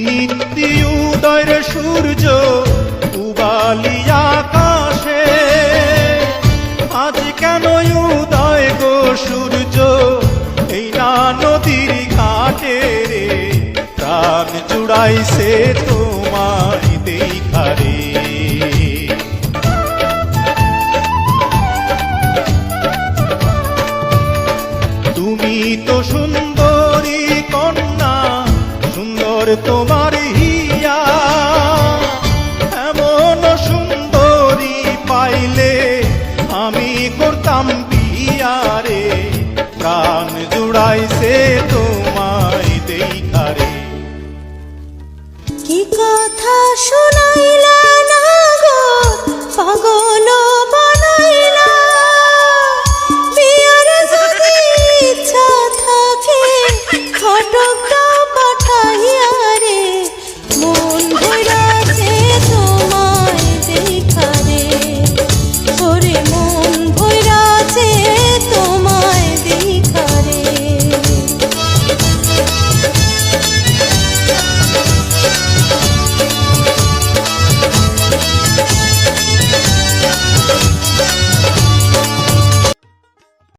নিত্যি উদয়ের সূর্য উবালি আকাশে, আজ কেন উদয় গো সূর্য এই না নদীর ঘাটে রে, প্রাণ জুড়াইছে তোমায় দেখা রে। তুমি তো সুন্দরী কন্যা, সুন্দর তোমার হিয়া, এমন সুন্দরী পাইলে আমি করতাম বিয়া